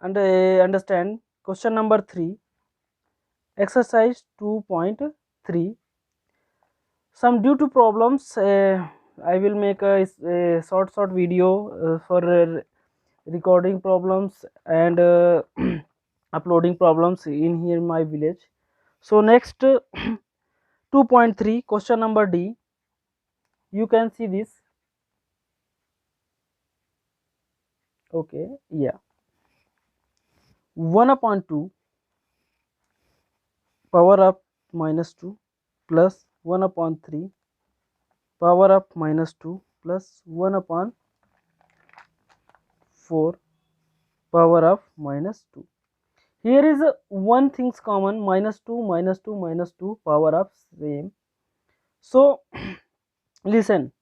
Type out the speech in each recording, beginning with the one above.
understand question number 3, exercise 2.3. Some due to problems, I will make a short video for recording problems and uploading problems in here my village. So next 2.3 question number D, you can see this. Okay, yeah, 1/2 power up minus 2 plus 1/3 power up minus 2 plus 1/4 power of minus 2. Here is one things common, minus 2 minus 2 minus 2 power of same. So listen,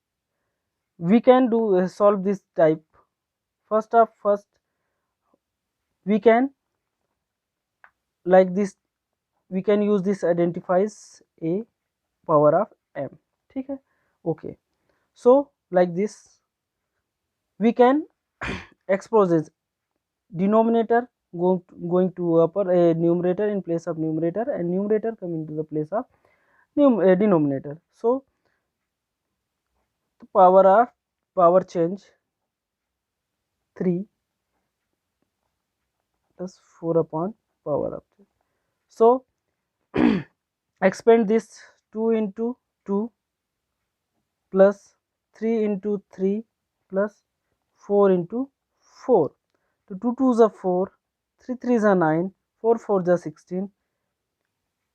we can do solve this type. First we can like this, we can use this identifies a power of m. ठीक है, okay. So like this we can expose this denominator going to upper numerator in place of numerator, and numerator coming to the place of denominator. So the power change 3 plus 4 upon power of 3. So expand this 2 into 2 plus 3 into 3 plus 4 into 4. So 2 2s are 4, 3 3s are 9, 4 4s are 16,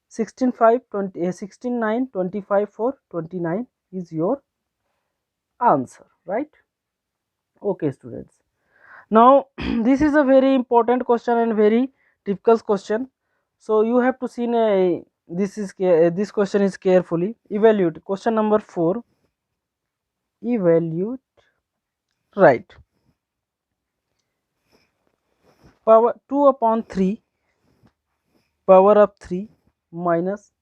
16 5 20 16 9 25 4 29 is your answer, right? Okay students, now this is a very important question and very difficult question, so you have to see this question is carefully evaluate. Question number 4, evaluate, right, power 2/3 power of 3 minus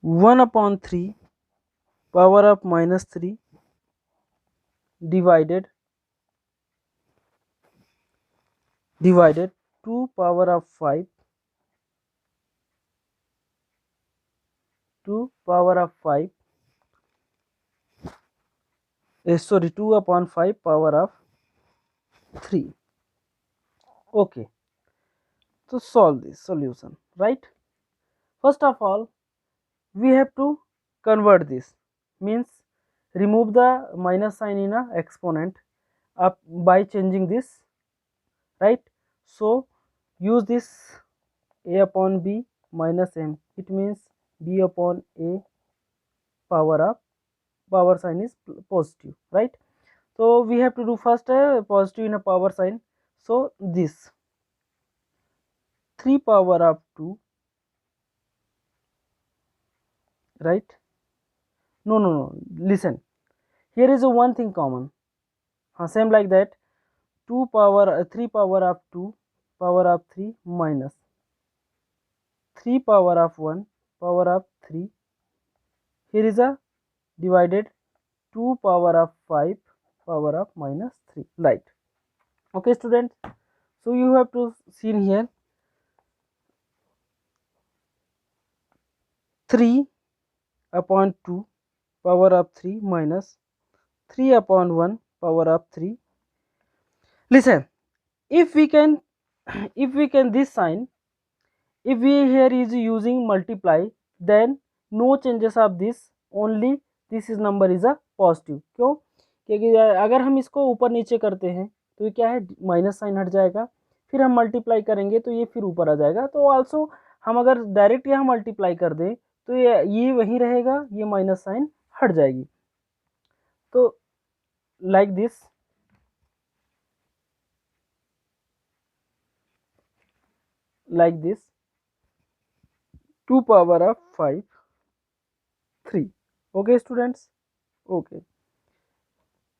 1/3 power of minus 3 divided 2 power of 5 2 power of 5 sorry 2/5 power of 3. Okay, to solve this solution, right? First of all, we have to convert this, means remove the minus sign in a exponent up by changing this, right? So use this a upon b minus m, it means b upon a power of power sign is positive, right? So we have to do first a positive in a power sign. So this 3 power of 2, right? No, listen, here is a one thing common, same like that, 2 power 3 power of 2 power of 3 minus 3 power of 1 power of 3, here is a divided 2 power of 5 power of minus 3, right? Okay students, so you have to see here 3/2 power of 3 minus 3/1 power of 3. Listen, if we can this sign, if we here is using multiply, then no changes of this, only this is number is a positive. क्यों? क्योंकि अगर हम इसको ऊपर नीचे करते हैं तो ये क्या है, माइनस साइन हट जाएगा, फिर हम मल्टीप्लाई करेंगे तो ये फिर ऊपर आ जाएगा, तो आल्सो हम अगर डायरेक्ट यहाँ मल्टीप्लाई कर दें तो ये वहीं रहेगा, ये माइनस साइन हट जाएगी. तो like this, like this 2 power of 5 3. Okay students, okay,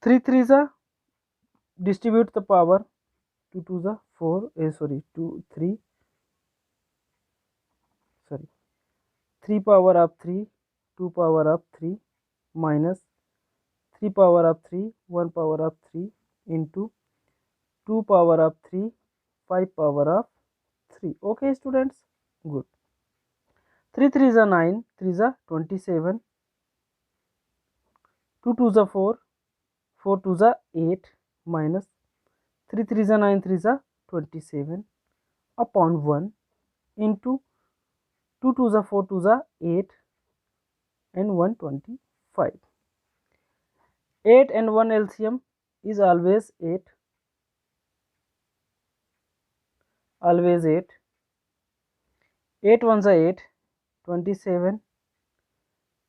3 3s are distribute the power, 2 2s are 4 sorry 2 3 sorry 3 power of 3 2 power of 3 minus 3 power of 3 1 power of 3 into 2 power of 3 5 power of 3. Okay students, good. 3 3 is a 9, 3 is a 27, 2 2 is a 4, 4 2 is a 8, minus 3 3 is a 9, 3 is a 27 upon 1 into 2 2 is a 4, 2 is a 8 and 125. 8 and 1 LCM is always 8, always 8. 8 ones are 8, 27.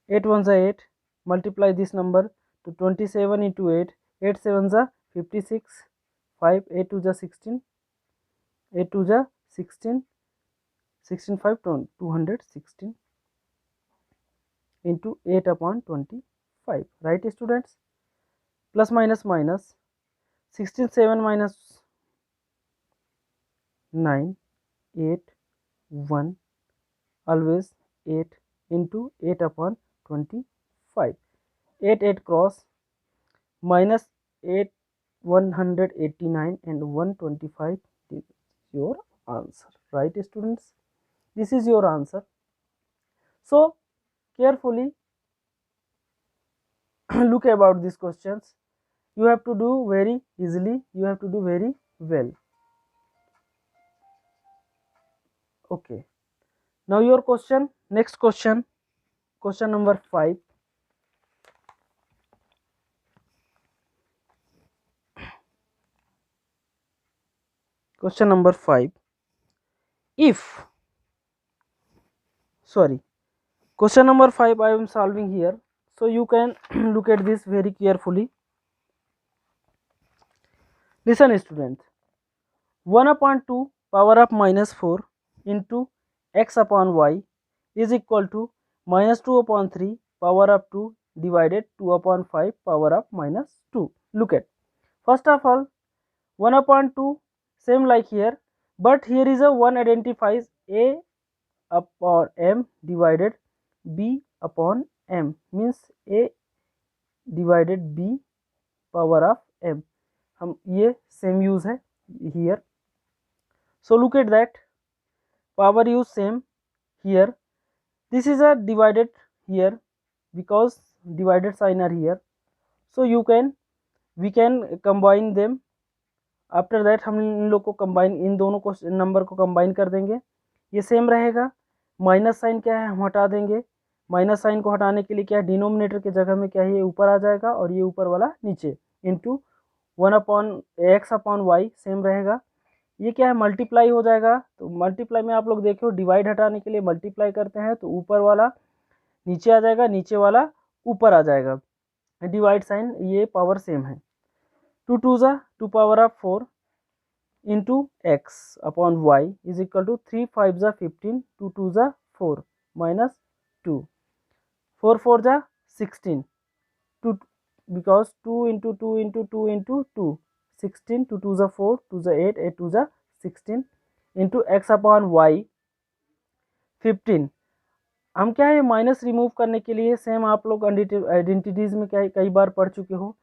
8 ones are 8. Multiply this number to 27 into 8. 8 sevens are 56. 5 8 2 is 16. 8 2 is 16. 16 5 216 into 8 upon 25. Right students? Plus minus minus. 16 7 minus 9 8 1 always 8 into 8 upon 25. 8 8 cross minus 8 189 and 125. This is your answer. Right students? This is your answer. So carefully look about these questions. You have to do very easily, you have to do very well. Okay, now your question, next question, question number 5. Question number 5. If, sorry, question number 5 I am solving here, so you can look at this very carefully. Listen students, 1 upon 2 power of minus 4 into x upon y is equal to minus 2 upon 3 power of 2 divided 2 upon 5 power of minus 2. Look at, first of all, 1 upon 2 same like here, but here is a 1 identifies a upon m divided b upon m, means a divided b power of m. हम ये same use है here. So look at that, power use same here. This is a divided here because divided sign are here. So you can, we can combine them. After that हम इन लोग को combine, इन दोनों को number को combine कर देंगे, ये same रहेगा. माइनस साइन क्या है, हम हटा देंगे. माइनस साइन को हटाने के लिए क्या है, डिनोमिनेटर की जगह में क्या है, ये ऊपर आ जाएगा और ये ऊपर वाला नीचे, into 1 upon X upon Y same रहेगा. ये क्या है, मल्टीप्लाई हो जाएगा. तो मल्टीप्लाई में आप लोग देखो, डिवाइड हटाने के लिए मल्टीप्लाई करते हैं तो ऊपर वाला नीचे आ जाएगा, नीचे वाला ऊपर आ जाएगा. डिवाइड साइन, ये पावर सेम है. 2 2 जा 2 power of 4 into x upon y is equal to 3 5 जा 15, 2 2 जा 4 minus 2, 4 4 जा 16, 2 because 2 into 2 into 2 into 2, 16, 2 2 जा 4, 2 जा 8, 8 2 जा 16 into x upon y 15. हम क्या है, माइनस रिमूव करने के लिए सेम आप लोग आइडेंटिटीज में क्या कई बार पढ़ चुके हो,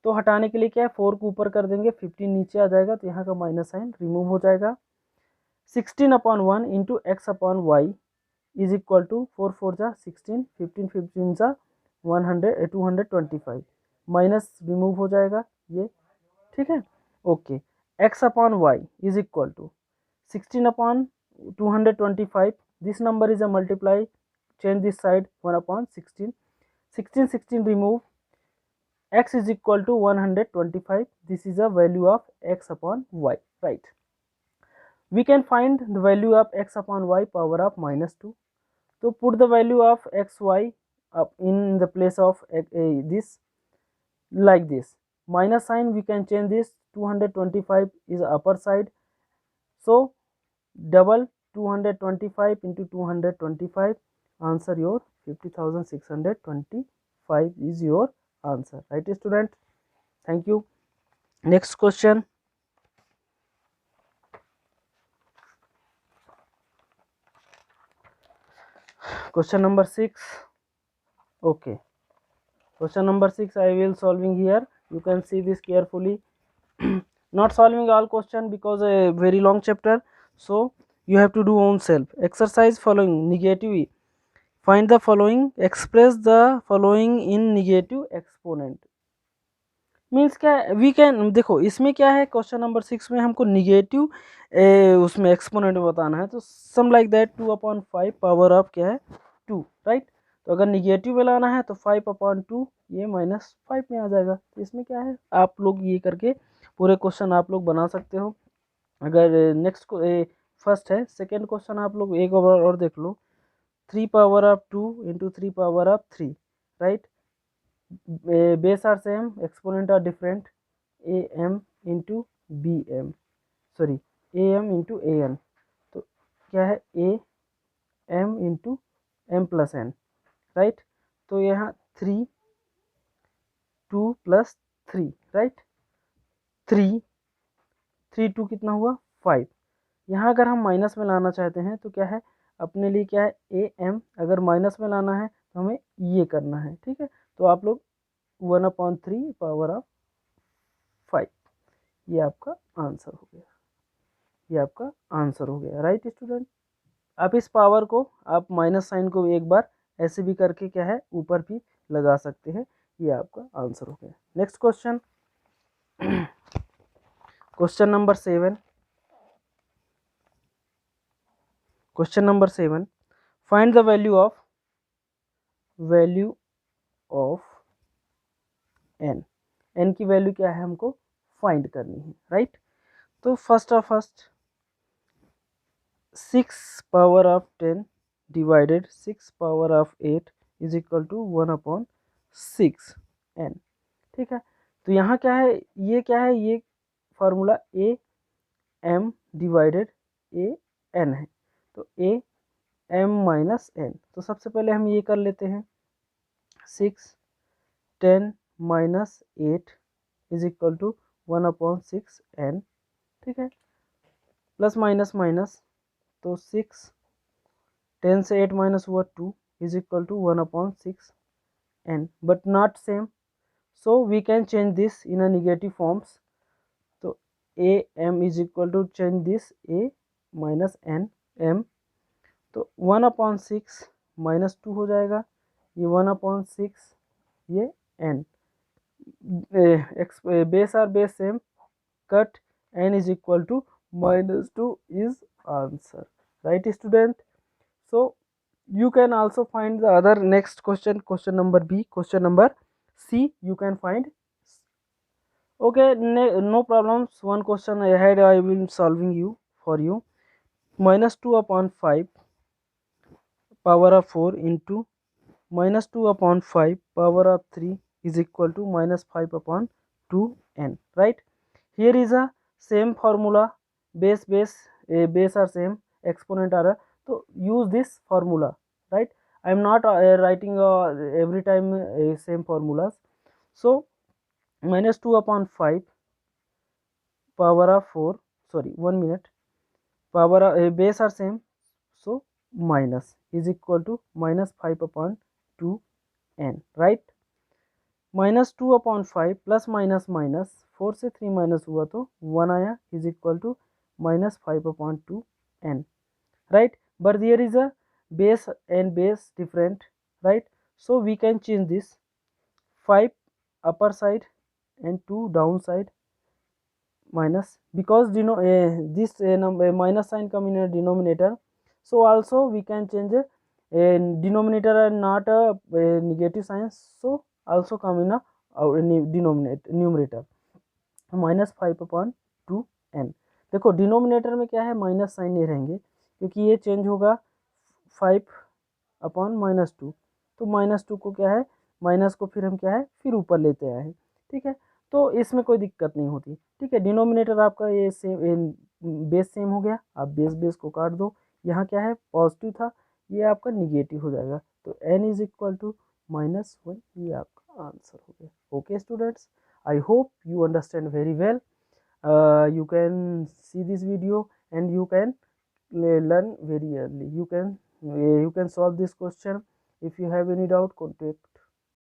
तो हटाने के लिए क्या है, 4 को ऊपर कर देंगे, 15 नीचे आ जाएगा, तो यहाँ का माइनस साइन रिमूव हो जाएगा. 16 upon 1 into X upon Y is equal to 4 4 जा 16, 15 15 जा 100 225, माइनस रिमूव हो जाएगा ये, ठीक है. Okay, X upon Y is equal to 16 upon 225, this number is a multiply, change this side, 1 upon 16, 16 16 remove, x is equal to 125. This is a value of x upon y, right? We can find the value of x upon y power of minus 2. So put the value of x y up in the place of this, like this. Minus sign we can change this, 225 is upper side, so double 225 into 225, answer your 50,625 is your answer, right student? Thank you. Next question. Question number 6. Okay, question number 6 I will solving here. You can see this carefully. not solving all question because a very long chapter, so you have to do own self. Exercise following negative, find the following, express the following in negative exponent. Means क्या है, we can, देखो इसमें क्या है, question number 6 में हमको negative उसमें exponent बताना है, तो some like that 2/5 power of क्या है 2, राइट। तो अगर निगेटिव में लाना है तो 5/2 ये -5 में आ जाएगा। तो इसमें क्या है, आप लोग ये करके पूरे क्वेश्चन आप लोग बना सकते हो। अगर नेक्स्ट को फर्स्ट है, सेकेंड क्वेश्चन आप लोग एक और देख लो, 3/2 into 3/3, right. base are same, exponent are different, am into bm, sorry am into an, तो क्या है am into m plus n, right. तो यहाँ 3 2 प्लस 3, राइट, 3 2 कितना हुआ 5। यहाँ अगर हम माइनस में लाना चाहते हैं तो क्या है, अपने लिए क्या है am, अगर माइनस में लाना है तो हमें ये करना है, ठीक है। तो आप लोग 1/3 पावर ऑफ 5, ये आपका आंसर हो गया, ये आपका आंसर हो गया, राइट स्टूडेंट। आप इस पावर को, आप माइनस साइन को एक बार ऐसे भी करके क्या है ऊपर भी लगा सकते हैं, ये आपका आंसर हो गया। Next question, question number 7, question number 7, find the value of N, N की वैल्यू क्या है हमको फाइंड करनी है, राइट। तो first 6/10 divided 6/8 is equal to 1/6 N, ठीक है। तो यहाँ क्या है, ये क्या है, ये formula A M divided A N है, तो ए एम माइनस एन। तो सबसे पहले हम ये कर लेते हैं, 6 10 minus 8 is equal to 1/6 N, ठीक है। प्लस माइनस माइनस, तो 6 10 से 8 माइनस हुआ 2 is equal to 1/6 n, but not same, so we can change this in a negative forms. तो A M is equal to change this A minus N M, तो 1/6 -2 हो जाएगा, ये 1/6 ये n, base are base same, cut n is equal to -2 is answer, right student। So you can also find the other next question, question number b, question number c you can find, okay, no problems, one question ahead I will solving you for you, -2/5 power of 4 into -2/5 power of 3 is equal to -5/2 n, right। Here is a same formula, base are same, exponent are, so use this formula, right। I am not writing every time same formulas, so -2/5 power of 4, sorry 1 minute, power of base are same, so minus is equal to -5/2 n, right। -2/5 plus minus minus 4 से 3 minus हुआ तो 1 आया, is equal to -5/2 n, right। but there is a base and base different, right, so we can change this 5 upper side and 2 down side minus, because this number minus sign come in a denominator, so also we can change a denominator and not a negative sign, so also come in a numerator, -5/2 n। देखो denominator में क्या है, minus sign नहीं रहेंगे क्योंकि ये change होगा 5/-2, तो -2 को क्या है, माइनस को फिर हम क्या है फिर ऊपर लेते आए हैं, ठीक है। तो इसमें कोई दिक्कत नहीं होती, ठीक है। डिनोमिनेटर आपका ये सेम, बेस सेम हो गया, आप बेस को काट दो, यहाँ क्या है पॉजिटिव था, ये आपका निगेटिव हो जाएगा, तो n इज इक्वल टू -1, ये आपका आंसर हो गया। Okay students, I hope you understand very well, you can see this video and you can learn very early, you can solve this question. If you have any doubt, contact